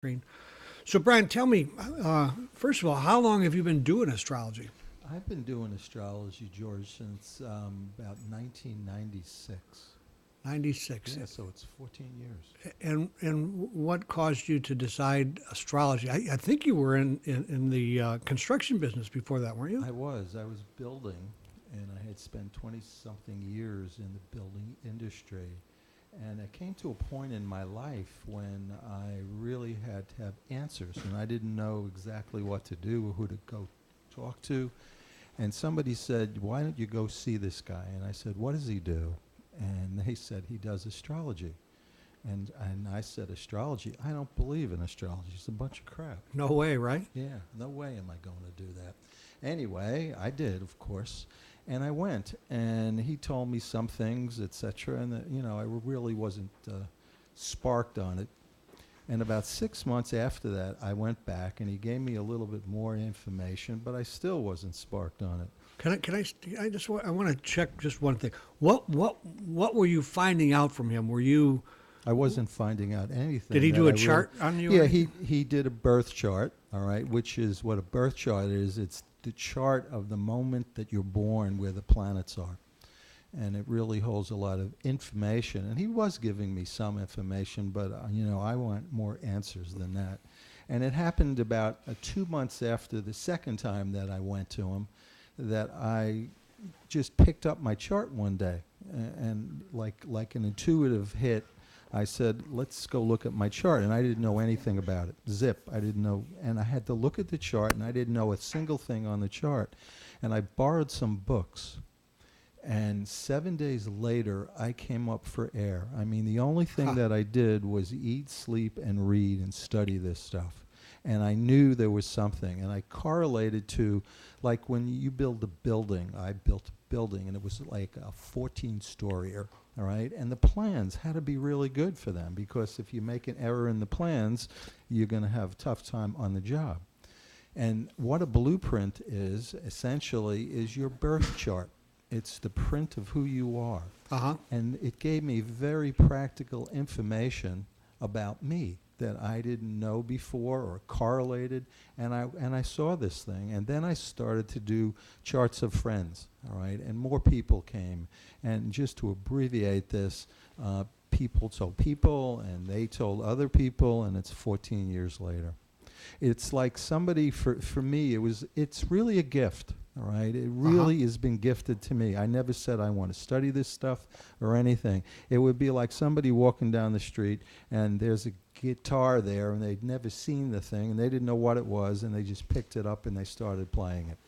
Green. So, Brian, tell me, first of all, how long have you been doing astrology? I've been doing astrology, George, since about 1996. 96. Yeah, so it's 14 years. And what caused you to decide astrology? I think you were in the construction business before that, weren't you? I was building, and I had spent 20 something years in the building industry. And it came to a point in my life when I really had to have answers, and I didn't know exactly what to do or who to go talk to. And somebody said, "Why don't you go see this guy?" And I said, "What does he do?" And they said, "He does astrology." And I said, "Astrology? I don't believe in astrology. It's a bunch of crap." No way, right? Yeah, no way am I going to do that. Anyway, I did, of course, and I went, and he told me some things, etc., and I really wasn't sparked on it. And about 6 months after that, I went back, and he gave me a little bit more information, but I still wasn't sparked on it. I want to check just one thing. What were you finding out from him? I wasn't finding out Did anything he that do I a really. chart on you? Yeah, he did a birth chart, all right, which is what a birth chart is. It's the chart of the moment that you're born where the planets are. And it really holds a lot of information. And he was giving me some information, but I want more answers than that. And it happened about 2 months after the second time that I went to him that I just picked up my chart one day, and like an intuitive hit, I said, "Let's go look at my chart." And I didn't know anything about it. Zip, I didn't know. And I had to look at the chart, and I didn't know a single thing on the chart. And I borrowed some books. And 7 days later, I came up for air. I mean, the only thing Huh. that I did was eat, sleep, and read and study this stuff. And I knew there was something. And I correlated to, like when you build a building, I built a building, and it was like a 14-storyer, all right? And the plans had to be really good for them, because if you make an error in the plans, you're going to have a tough time on the job. And what a blueprint is, essentially, is your birth chart. It's the print of who you are. Uh huh. And it gave me very practical information about me that I didn't know before or correlated. And I saw this thing. And then I started to do charts of friends, all right? And more people came. And just to abbreviate this, people told people, and they told other people, and it's 14 years later. It's like somebody, for me, it's really a gift, all right? It Uh huh. really has been gifted to me. I never said I want to study this stuff or anything. It would be like somebody walking down the street, and there's a guitar there, and they'd never seen the thing, and they didn't know what it was, and they just picked it up and they started playing it.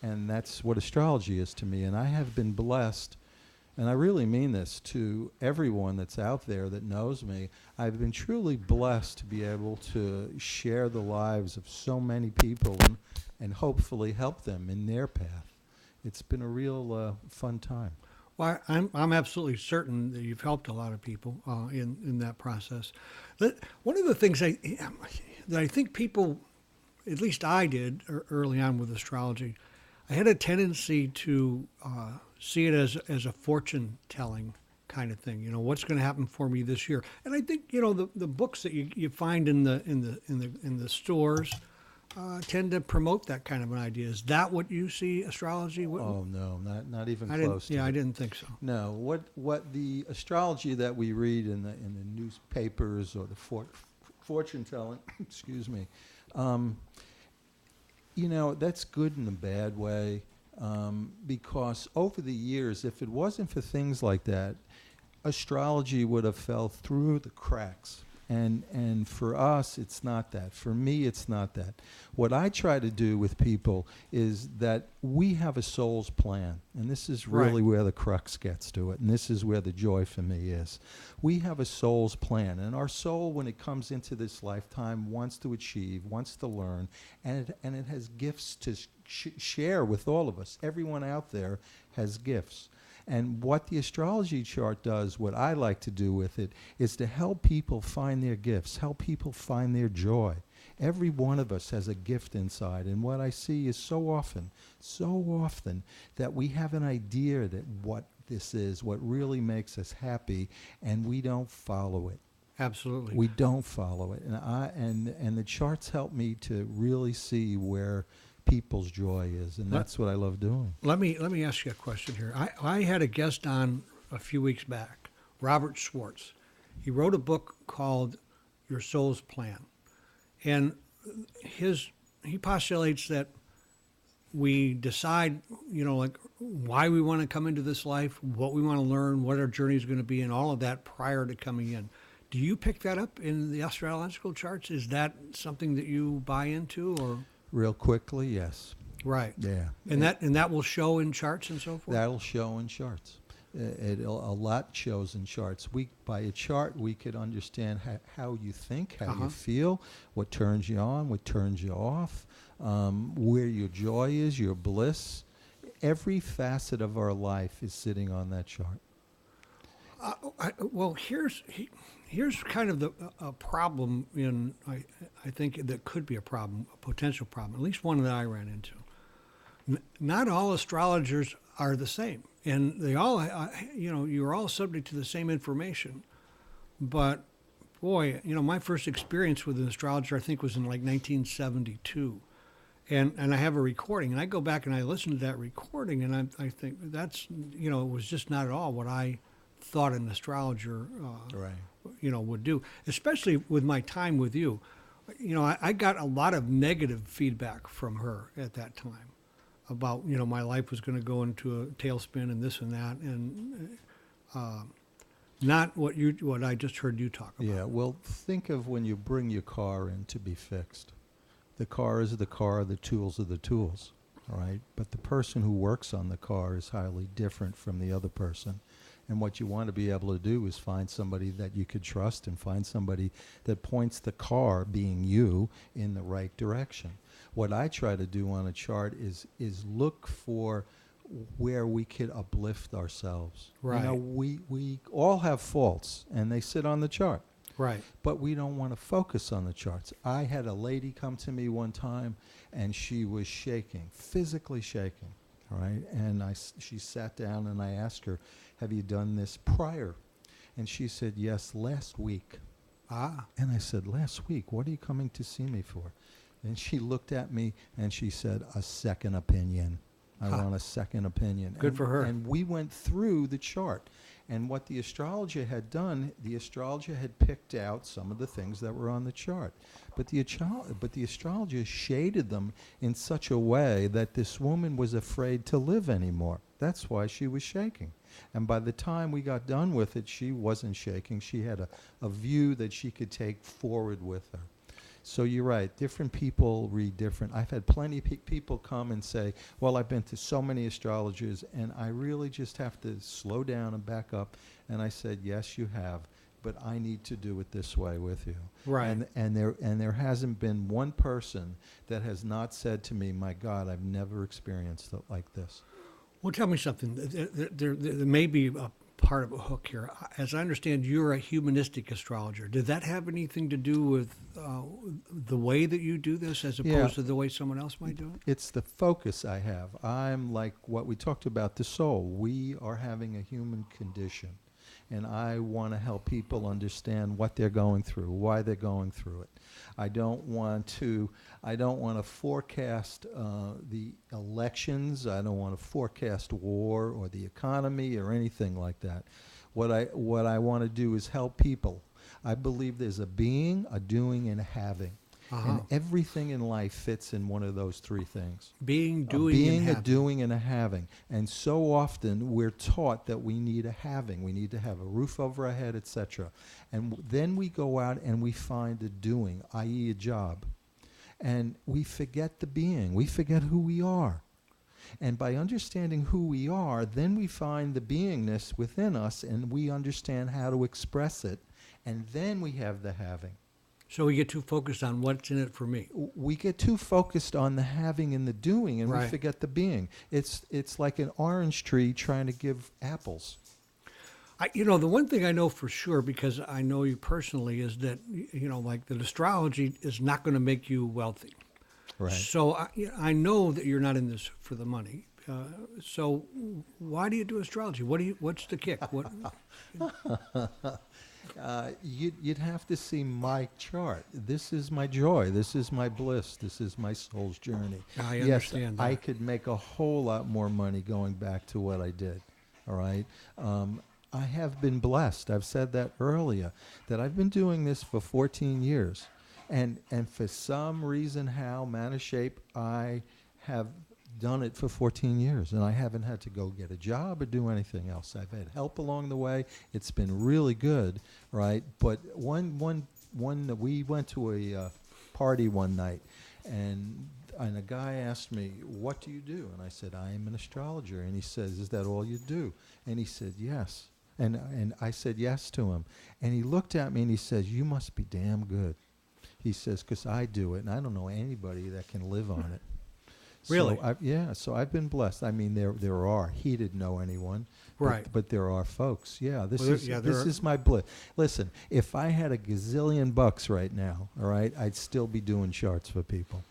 And that's what astrology is to me. And I have been blessed, and I really mean this to everyone that's out there that knows me. I've been truly blessed to be able to share the lives of so many people, and hopefully help them in their path. It's been a real fun time. Well, I'm absolutely certain that you've helped a lot of people in that process. One of the things that I think people, at least I did early on with astrology, I had a tendency to see it as a fortune telling kind of thing. What's going to happen for me this year? And I think the books that you find in the stores tend to promote that kind of an idea. Is that what you see astrology? Oh no, not even I didn't. close to Yeah, I it. didn't think so. No, what the astrology that we read in the newspapers or the fortune telling, excuse me, um, that's good in a bad way, because over the years, if it wasn't for things like that, astrology would have fell through the cracks. And for us, it's not that. For me, it's not that. What I try to do with people is that we have a soul's plan. And this is Right. really where the crux gets to it. And this is where the joy for me is. We have a soul's plan. And our soul, when it comes into this lifetime, wants to achieve, wants to learn. And it has gifts to share with all of us. Everyone out there has gifts. And what the astrology chart does, what I like to do with it, is to help people find their gifts, help people find their joy. Every one of us has a gift inside. And what I see is so often, that we have an idea that what this is, what really makes us happy, and we don't follow it. Absolutely. We don't follow it, and the charts help me to really see where people's joy is, and Let, that's what I love doing. let me ask you a question here. I had a guest on a few weeks back, Robert Schwartz. He wrote a book called Your Soul's Plan, and his he postulates that we decide, like why we want to come into this life, what we want to learn, what our journey is going to be, and all of that prior to coming in. Do you pick that up in the astrological charts? Is that something that you buy into, or Real quickly, yes. right? Yeah. And that will show in charts and so forth. That'll show in charts. A lot shows in charts. By a chart, we could understand how you think, how you feel, what turns you on, what turns you off, where your joy is, your bliss. Every facet of our life is sitting on that chart. Well, here's kind of a problem I think that could be a problem, a potential problem, at least one that I ran into. Not all astrologers are the same, and they all, you're all subject to the same information. But boy, my first experience with an astrologer, I think, was in like 1972. And I have a recording, and I go back and I listen to that recording, and I think that's, it was just not at all what I thought an astrologer, Right. Would do, especially with my time with you. I got a lot of negative feedback from her at that time about, my life was going to go into a tailspin and this and that, and not what I just heard you talk about. Yeah, well, think of when you bring your car in to be fixed. The car is the car, the tools are the tools, all right? But the person who works on the car is highly different from the other person. And what you want to be able to do is find somebody that you could trust and find somebody that points the car, being you, in the right direction. What I try to do on a chart is look for where we could uplift ourselves. Right. We all have faults, and they sit on the chart. Right. But we don't want to focus on the charts. I had a lady come to me one time, and she was shaking, physically shaking, all right? And she sat down, and I asked her, have you done this prior? And she said, yes, last week. And I said, last week? What are you coming to see me for? And she looked at me, and she said, a second opinion. I want a second opinion. Good for her. And we went through the chart. And what the astrologer had done, the astrologer had picked out some of the things that were on the chart. But the astrologer shaded them in such a way that this woman was afraid to live anymore. That's why she was shaking. And by the time we got done with it, she wasn't shaking. She had a view that she could take forward with her. So you're right. Different people read different. I've had plenty of people come and say, well, I've been to so many astrologers, and I really just have to slow down and back up. And I said, yes, you have, but I need to do it this way with you. Right. And there hasn't been one person that has not said to me, my God, I've never experienced it like this. Well, tell me something. There may be a part of a hook here. As I understand, you're a humanistic astrologer. Did that have anything to do with the way that you do this as opposed to the way someone else might do it? It's the focus I have. I'm like what we talked about, the soul. We are having a human condition, and I want to help people understand what they're going through, why they're going through it. I don't want to forecast the elections. I don't want to forecast war or the economy or anything like that. What I want to do is help people. I believe there's a being, a doing, and a having. And everything in life fits in one of those three things. Being, doing, being, and a doing, and a having. And so often we're taught that we need a having. We need to have a roof over our head, etc. And then we go out and we find a doing, i.e. a job. And we forget the being. We forget who we are. And by understanding who we are, then we find the beingness within us, and we understand how to express it. And then we have the having. So we get too focused on what's in it for me. We get too focused on the having and the doing, and Right. we forget the being. It's like an orange tree trying to give apples. The one thing I know for sure, because I know you personally, is that, like that astrology is not going to make you wealthy. Right. So I know that you're not in this for the money. So why do you do astrology? What's the kick? What? You'd have to see my chart. This is my joy. This is my bliss. This is my soul's journey. I Yes, understand I that. could make a whole lot more money going back to what I did. All right. I have been blessed. I've said that earlier, that I've been doing this for 14 years. And for some reason, how, manner, shape, I have done it for 14 years, and I haven't had to go get a job or do anything else. I've had help along the way. It's been really good, right? But we went to a party one night, and a guy asked me, "What do you do?" And I said, "I am an astrologer." And he says, "Is that all you do?" And he said, "Yes." And I said yes to him. And he looked at me and he says, "You must be damn good." He says, "'Cause I do it, and I don't know anybody that can live on it." Really? So I've been blessed. I mean, there are. He didn't know anyone, Right. but there are folks. Yeah, Well, there this are- is my bliss. Listen, if I had a gazillion bucks right now, all right, I'd still be doing charts for people.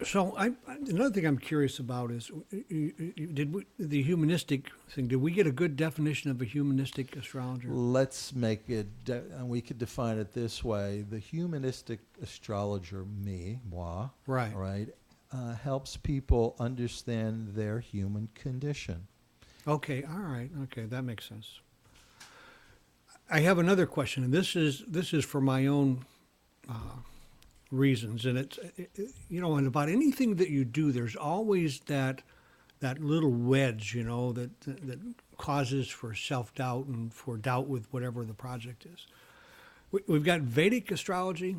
So another thing I'm curious about is, the humanistic thing? Did we get a good definition of a humanistic astrologer? Let's make it, and we could define it this way: the humanistic astrologer, moi, Right. all right, helps people understand their human condition. Okay. All right. Okay, that makes sense. I have another question, and this is for my own reasons, and and about anything that you do, there's always that little wedge, that causes for self doubt and for doubt with whatever the project is. We've got Vedic astrology,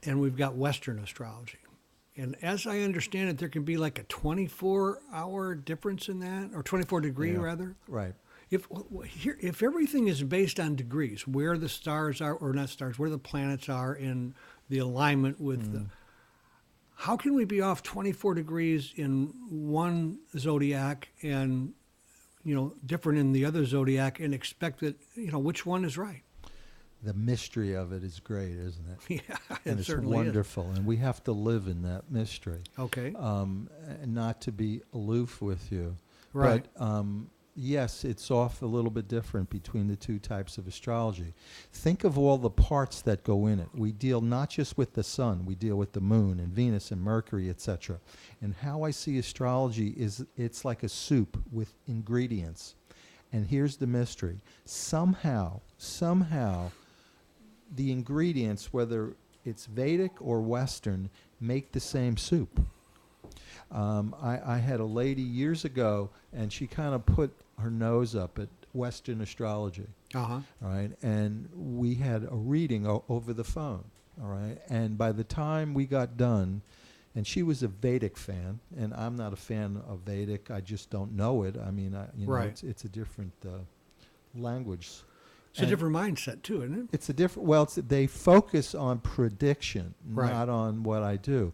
and we've got Western astrology. And as I understand it, there can be like a 24-hour difference in that, or 24-degree Yeah. rather. Right. If everything is based on degrees, where the stars are, or not stars, where the planets are in the alignment with the, how can we be off 24 degrees in one zodiac and, different in the other zodiac, and expect that, which one is right? The mystery of it is great, isn't it? Yeah, And it it's certainly is. wonderful, and we have to live in that mystery. Okay. And not to be aloof with you. Right. But yes, it's off a little bit different between the two types of astrology. Think of all the parts that go in it. We deal not just with the sun, we deal with the moon and Venus and Mercury, etc. And how I see astrology is it's like a soup with ingredients. And here's the mystery. Somehow, the ingredients, whether it's Vedic or Western, make the same soup. I had a lady years ago, and she kind of put her nose up at Western astrology. Uh-huh. All right, and we had a reading over the phone. All right, and by the time we got done, and she was a Vedic fan, and I'm not a fan of Vedic. I just don't know it. I mean, Right. it's a different language. It's a different mindset too, isn't it? It's a different. Well, they focus on prediction, Right. not on what I do.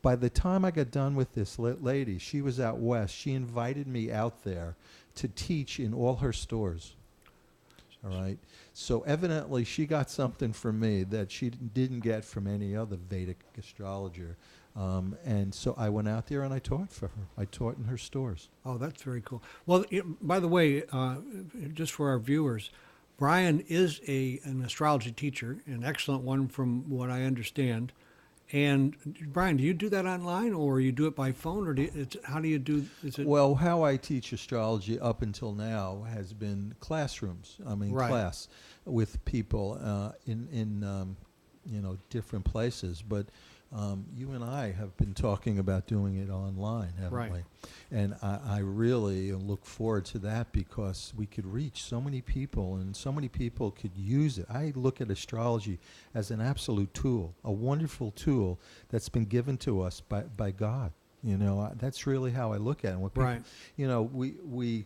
By the time I got done with this lady, she was out west. She invited me out there to teach in all her stores. All right. So evidently, she got something from me that she didn't get from any other Vedic astrologer. And so I went out there and I taught for her. I taught in her stores. Oh, that's very cool. Well, by the way, just for our viewers, Brian is an astrology teacher, an excellent one from what I understand. And Brian, do you do that online, or you do it by phone, or how do you do? Is it Well, how I teach astrology up until now has been classrooms. I mean, Right. class with people in different places. But you and I have been talking about doing it online, haven't Right. we? And I really look forward to that because we could reach so many people, and so many people could use it. I look at astrology as an absolute tool, a wonderful tool that's been given to us by God. That's really how I look at it. When people, Right.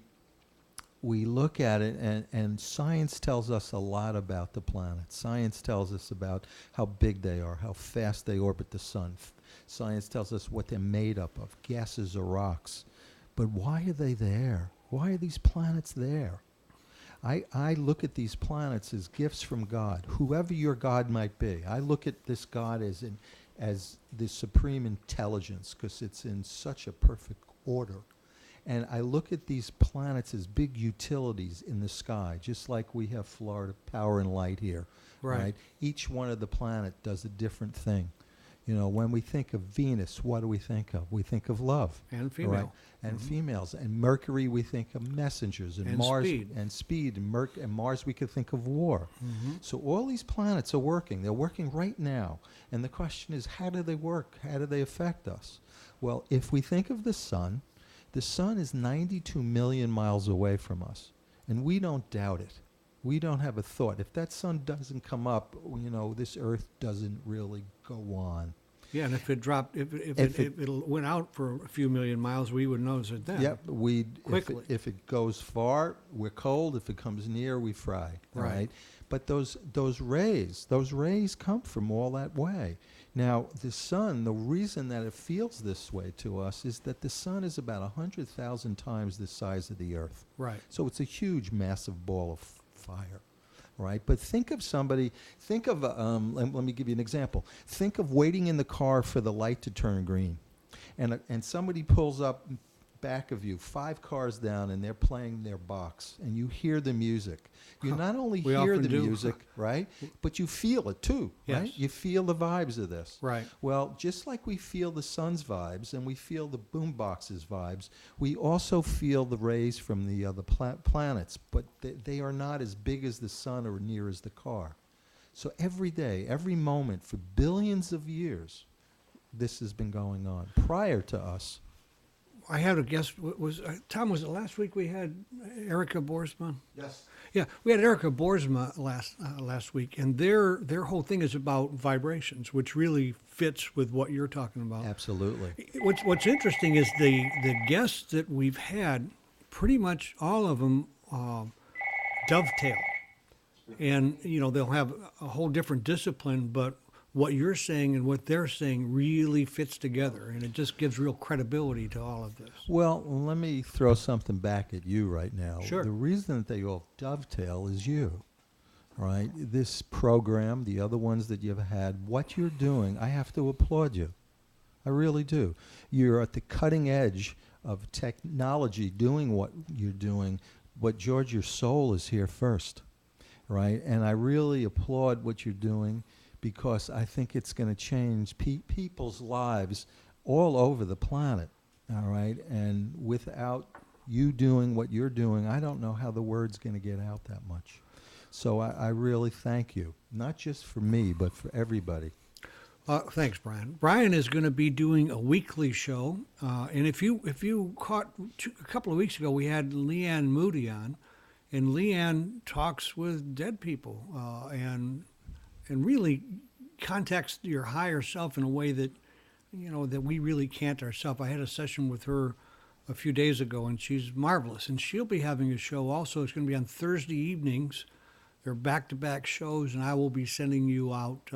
We look at it, and science tells us a lot about the planets. Science tells us about how big they are, how fast they orbit the sun. Science tells us what they're made up of, gases or rocks. But why are they there? Why are these planets there? I look at these planets as gifts from God, whoever your God might be. I look at this God as the supreme intelligence because it's in such a perfect order. And I look at these planets as big utilities in the sky, just like we have Florida Power and Light here. Right. Each one of the planet does a different thing. You know, when we think of Venus, what do we think of? We think of love. And female. And females. And Mercury, we think of messengers. And Mars, speed. And speed. And Mars, we could think of war. So all these planets are working. They're working right now. And the question is, how do they work? How do they affect us? Well, if we think of the sun is 92 million miles away from us. And we don't doubt it. We don't have a thought. If that sun doesn't come up, you know, this Earth doesn't really go on. Yeah, and if it dropped, if it went out for a few million miles, we would notice it then. Yep, quickly. If it goes far, we're cold. If it comes near, we fry. Right. But those rays come from all that way. Now, the sun, the reason that it feels this way to us is that the sun is about 100,000 times the size of the Earth. Right. So it's a huge, massive ball of fire. Right, but think of somebody. Think of let me give you an example. Think of waiting in the car for the light to turn green, and somebody pulls up back of you, 5 cars down, and they're playing their box, and you hear the music. You not only We hear often the do. music, right, but you feel it too, right? Yes. You feel the vibes of this. Right. Well, just like we feel the sun's vibes and we feel the boombox's vibes, we also feel the rays from the other planets, but they are not as big as the sun or near as the car. So every day, every moment, for billions of years, this has been going on. Prior to us, I had a guest. Tom? Was it last week we had Erica Boersma? yes, Yeah, we had Erica Boersma last week, and their whole thing is about vibrations, which really fits with what you're talking about. absolutely. What's interesting is the guests that we've had, pretty much all of them dovetail, and you know they'll have a whole different discipline, but what you're saying and what they're saying really fits together, and it just gives real credibility to all of this. Well, let me throw something back at you right now. Sure. The reason that they all dovetail is you, right? This program, the other ones that you've had, what you're doing, I have to applaud you. I really do. You're at the cutting edge of technology doing what you're doing, but George, your soul is here first, right? And I really applaud what you're doing, because I think it's going to change people's lives all over the planet, all right? And without you doing what you're doing, I don't know how the word's going to get out that much. So I really thank you, not just for me, but for everybody. Thanks, Brian. Brian is going to be doing a weekly show, and if you caught a couple of weeks ago, we had Leanne Moody on, and Leanne talks with dead people, and really contacts your higher self in a way that, you know, that we really can't ourselves. I had a session with her a few days ago, and she's marvelous. And she'll be having a show also. It's going to be on Thursday evenings. They're back-to-back shows, and I will be sending you out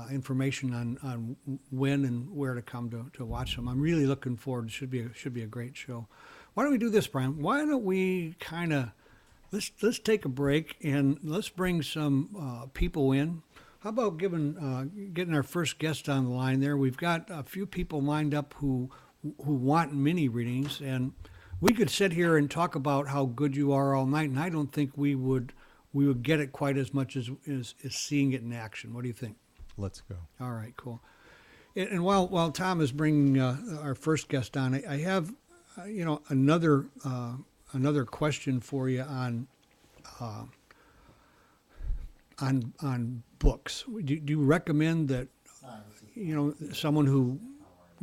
information on when and where to come to watch them. I'm really looking forward. It should be a great show. Why don't we do this, Brian? Why don't we kind of let's take a break and let's bring some people in. How about getting our first guest on the line there? We've got a few people lined up who want mini readings, and we could sit here and talk about how good you are all night, and I don't think we would get it quite as much as seeing it in action. What do you think? Let's go. All right, cool. And while Tom is bringing our first guest on, I have another question for you on books. Do you recommend that someone who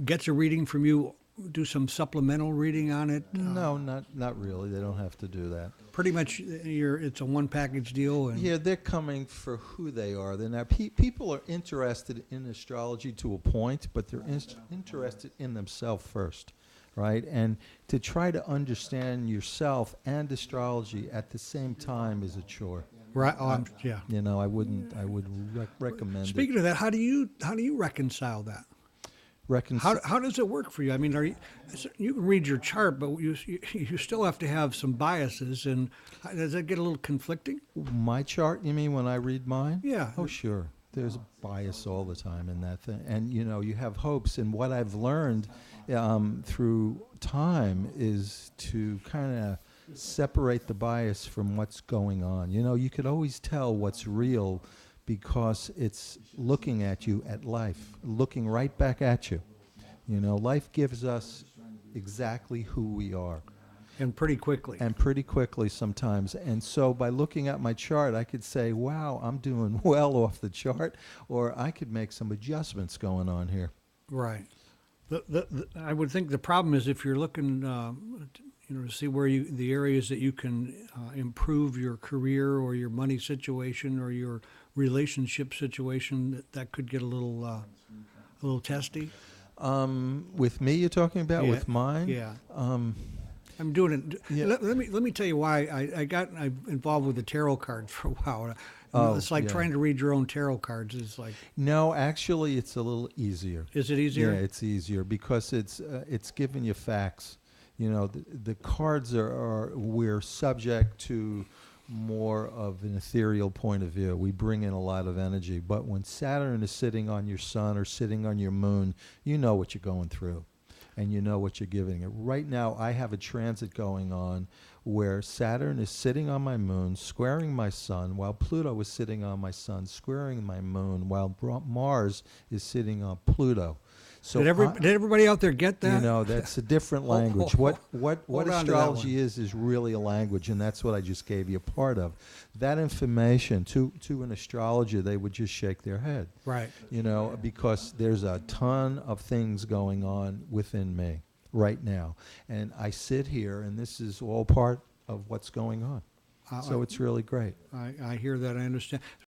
gets a reading from you do some supplemental reading on it? No, not really. They don't have to do that. Pretty much, it's a one package deal. And yeah, they're coming for who they are. They're not. People are interested in astrology to a point, but they're interested in themselves first, right? And to try to understand yourself and astrology at the same time is a chore. Right. Yeah. You know, I would recommend. Speaking of that, how do you reconcile that? How does it work for you? I mean, you can read your chart, but you still have to have some biases, and does that get a little conflicting? My chart, you mean, when I read mine? Yeah. Oh, sure. There's bias all the time in that thing, and you have hopes. And what I've learned through time is to kind of separate the bias from what's going on. You could always tell what's real because it's looking at you at life, looking right back at you. Life gives us exactly who we are. And pretty quickly. And pretty quickly sometimes. And so by looking at my chart, I could say, wow, I'm doing well off the chart, or I could make some adjustments going on here. Right. I would think the problem is if you're looking, to see where the areas that you can improve your career or your money situation or your relationship situation, that could get a little testy. With me, you're talking about? Yeah. With mine? Yeah. Um, I'm doing it. Yeah. Let me tell you why I'm involved with the tarot cards for a while. It's like yeah. trying to read your own tarot cards. It's like, No, actually, it's a little easier. is it easier? Yeah, it's easier because it's giving you facts. The cards we're subject to more of an ethereal point of view. We bring in a lot of energy, but when Saturn is sitting on your sun or sitting on your moon, you know what you're going through, and you know what you're giving it. Right now, I have a transit going on where Saturn is sitting on my moon, squaring my sun, while Pluto is sitting on my sun, squaring my moon, while Mars is sitting on Pluto. So Did everybody out there get that? That's a different language. What Hold on to that astrology one. is really a language, and that's what I just gave you a part of. That information to an astrologer, they would just shake their head. Right. Because there's a ton of things going on within me right now, and I sit here, and this is all part of what's going on. So it's really great. I hear that. I understand.